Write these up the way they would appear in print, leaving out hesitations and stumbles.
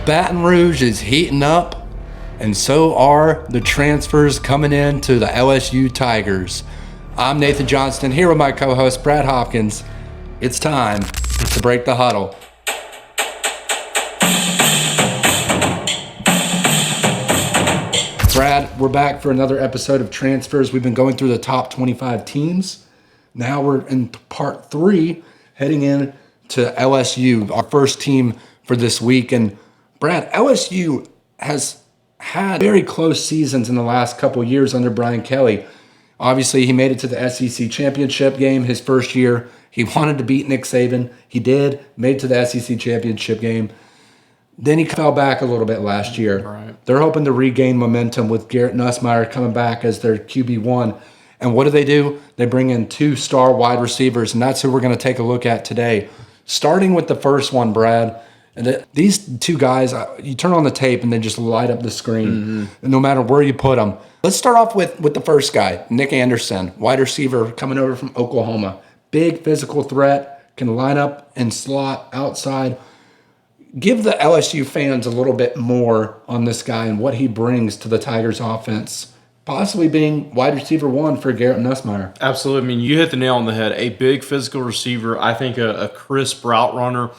Baton Rouge is heating up, and so are the transfers coming in to the LSU Tigers. I'm Nathan Johnston here with my co-host Brad Hopkins. It's time to break the huddle. Brad, we're back for another episode of transfers. We've been going through the top 25 teams. Now we're in part 3, heading in to LSU, our first team for this week. And Brad, LSU has had very close seasons in the last couple years under Brian Kelly. Obviously, he made it to the SEC championship game his first year. He wanted to beat Nick Saban. He did, made it to the SEC championship game. Then he fell back a little bit last year. Right. They're hoping to regain momentum with Garrett Nussmeier coming back as their QB1. And what do? They bring in 2 star wide receivers, and that's who we're going to take a look at today. Starting with the first one, Brad. And these 2 guys, you turn on the tape and they just light up the screen, no matter where you put them. Let's start off with the first guy, Nic Anderson, wide receiver coming over from Oklahoma. Big physical threat, can line up and slot outside. Give the LSU fans a little bit more on this guy and what he brings to the Tigers offense, possibly being wide receiver 1 for Garrett Nussmeier. Absolutely. I mean, you hit the nail on the head. A big physical receiver, I think a crisp route runner,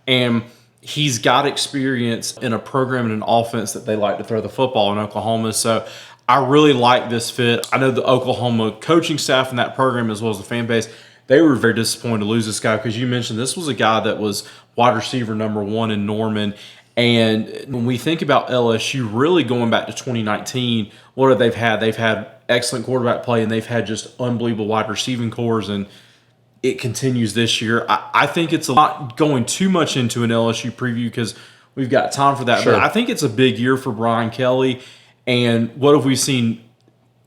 and he's got experience in a program and an offense that they like to throw the football in Oklahoma. So I really like this fit. I know the Oklahoma coaching staff in that program as well as the fan base, they were very disappointed to lose this guy because you mentioned this was a guy that was wide receiver number 1 in Norman. And when we think about LSU really going back to 2019, what have they had? They've had excellent quarterback play and they've had just unbelievable wide receiving cores, and it continues this year. I think it's a lot going too much into an LSU preview because we've got time for that. Sure. But I think it's a big year for Brian Kelly. And what have we seen?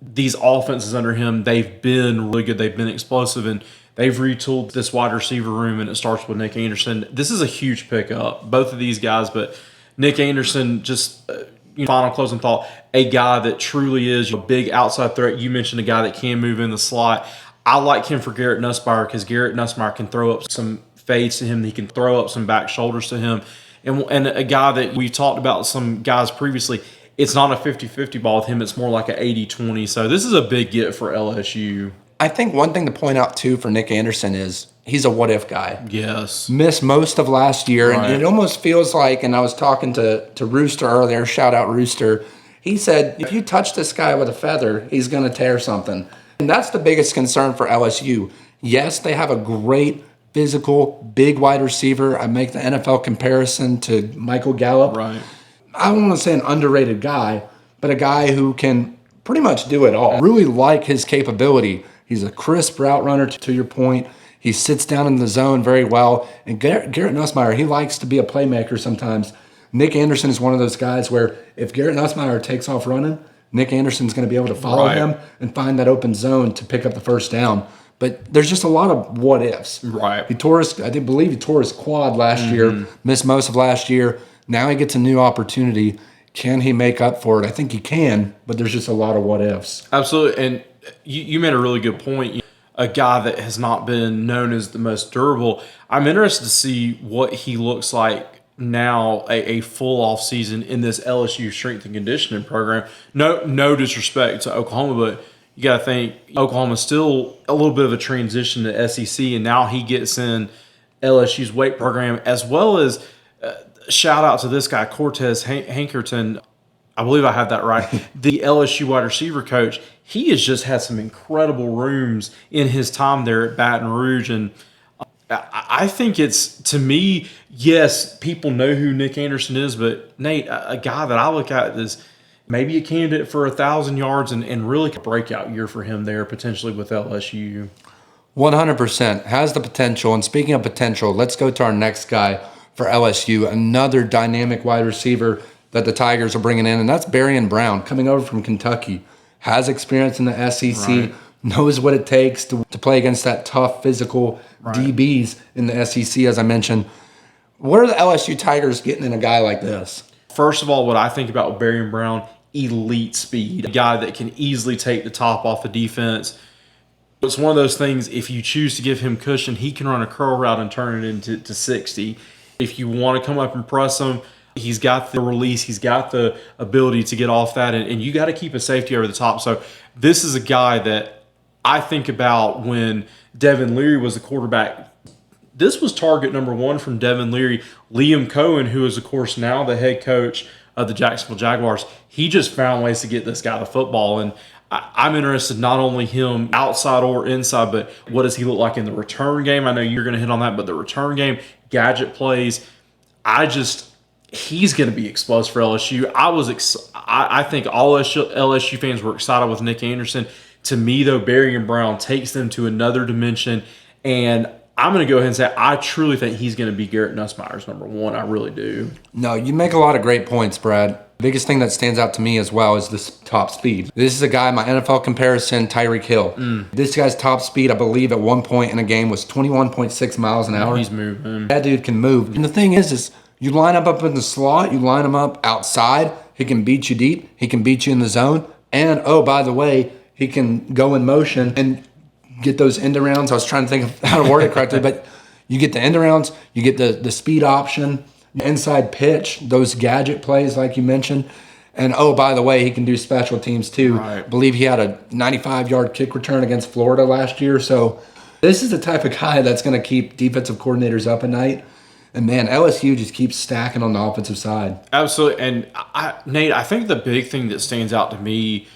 These offenses under him, they've been really good. They've been explosive, and they've retooled this wide receiver room, and it starts with Nic Anderson. This is a huge pickup, both of these guys, but Nic Anderson, just final closing thought, a guy that truly is a big outside threat. You mentioned a guy that can move in the slot. I like him for Garrett Nussmeier because Garrett Nussmeier can throw up some fades to him. He can throw up some back shoulders to him. And a guy that we talked about some guys previously, it's not a 50-50 ball with him. It's more like an 80-20. So this is a big get for LSU. I think one thing to point out, too, for Nic Anderson is he's a what-if guy. Yes. Missed most of last year, Right. and it almost feels like, and I was talking to Rooster earlier, shout out Rooster, he said, if you touch this guy with a feather, he's going to tear something. And that's the biggest concern for LSU. Yes, they have a great physical, big wide receiver. I make the NFL comparison to Michael Gallup. Right. I don't want to say an underrated guy, but a guy who can pretty much do it all. Really like his capability. He's a crisp route runner, to your point. He sits down in the zone very well. And Garrett Nussmeier, he likes to be a playmaker sometimes. Nic Anderson is one of those guys where if Garrett Nussmeier takes off running, Nic Anderson's going to be able to follow him and find that open zone to pick up the first down. But there's just a lot of what ifs. Right. I believe he tore his quad last year, missed most of last year. Now he gets a new opportunity. Can he make up for it? I think he can, but there's just a lot of what ifs. Absolutely. And you made a really good point. A guy that has not been known as the most durable. I'm interested to see what he looks like now, a full off season in this LSU strength and conditioning program. No disrespect to Oklahoma, but you got to think Oklahoma's still a little bit of a transition to SEC, and now he gets in LSU's weight program, as well as shout out to this guy, Cortez Hankerton. I believe I have that right. The LSU wide receiver coach, he has just had some incredible rooms in his time there at Baton Rouge. And I think it's, to me, yes, people know who Nic Anderson is, but Nate, a guy that I look at is maybe a candidate for 1,000 yards and really a breakout year for him there potentially with LSU. 100% has the potential. And speaking of potential, let's go to our next guy for LSU, another dynamic wide receiver that the Tigers are bringing in, and that's Barion Brown, coming over from Kentucky. Has experience in the SEC, Right. knows what it takes to play against that tough, physical DBs in the SEC, as I mentioned. What are the LSU Tigers getting in a guy like this? First of all, what I think about Barion Brown, elite speed. A guy that can easily take the top off the defense. It's one of those things, if you choose to give him cushion, he can run a curl route and turn it into 60. If you want to come up and press him, He's got the release. He's got the ability to get off that, and you got to keep a safety over the top. So this is a guy that I think about when Devin Leary was the quarterback. This was target number one from Devin Leary. Liam Cohen, who is, of course, now the head coach of the Jacksonville Jaguars, he just found ways to get this guy the football. And I'm interested not only him outside or inside, but what does he look like in the return game? I know you're going to hit on that, but the return game, gadget plays, he's going to be exposed for LSU. I think all LSU fans were excited with Nic Anderson. To me, though, Barion Brown takes them to another dimension, and I'm going to go ahead and say I truly think he's going to be Garrett Nussmeier's number one. I really do. No, you make a lot of great points, Brad. The biggest thing that stands out to me as well is this top speed. This is a guy, my NFL comparison, Tyreek Hill. This guy's top speed, I believe, at one point in a game was 21.6 miles an hour. He's moving. That dude can move. And the thing is you line up in the slot, you line him up outside, he can beat you deep, he can beat you in the zone, and, oh, by the way, he can go in motion and get those end arounds. I was trying to think of how to word it correctly, but you get the end arounds, you get the speed option, inside pitch, those gadget plays like you mentioned. And, oh, by the way, he can do special teams too. Right. I believe he had a 95-yard kick return against Florida last year. So this is the type of guy that's going to keep defensive coordinators up at night. And, man, LSU just keeps stacking on the offensive side. Absolutely. And, Nate, I think the big thing that stands out to me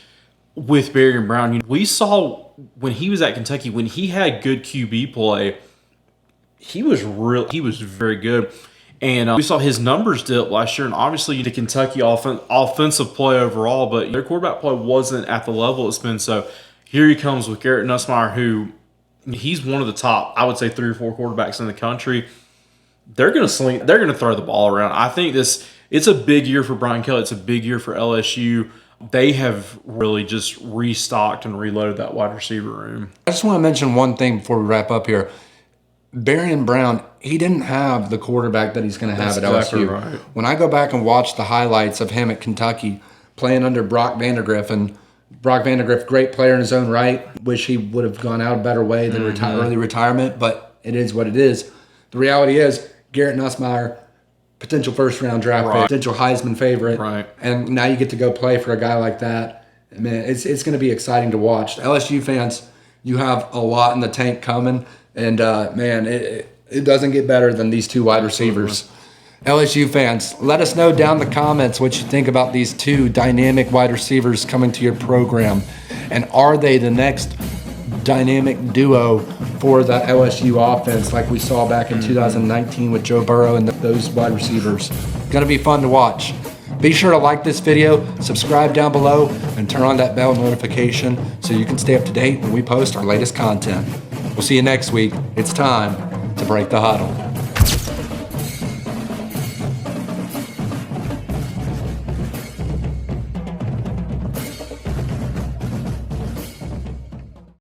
with Barion Brown, we saw when he was at Kentucky, when he had good QB play, he was very good. And we saw his numbers dip last year, and obviously the Kentucky offensive play overall, but their quarterback play wasn't at the level it's been. So here he comes with Garrett Nussmeier, who he's one of the top, I would say, 3 or 4 quarterbacks in the country. They're going to throw the ball around. I think it's a big year for Brian Kelly. It's a big year for LSU. They have really just restocked and reloaded that wide receiver room. I just want to mention one thing before we wrap up here. Barion Brown, he didn't have the quarterback that he's going to have at exactly LSU. Right. When I go back and watch the highlights of him at Kentucky playing under Brock Vandagriff, and Brock Vandagriff, great player in his own right, wish he would have gone out a better way than early retirement, but it is what it is. The reality is Garrett Nussmeier, potential first-round draft pick, potential Heisman favorite, and now you get to go play for a guy like that. Man, it's going to be exciting to watch. LSU fans, you have a lot in the tank coming. And, man, it doesn't get better than these 2 wide receivers. LSU fans, let us know down in the comments what you think about these 2 dynamic wide receivers coming to your program. And are they the next dynamic duo for the LSU offense like we saw back in 2019 with Joe Burrow and those wide receivers? Going to be fun to watch. Be sure to like this video, subscribe down below, and turn on that bell notification so you can stay up to date when we post our latest content. We'll see you next week. It's time to break the huddle.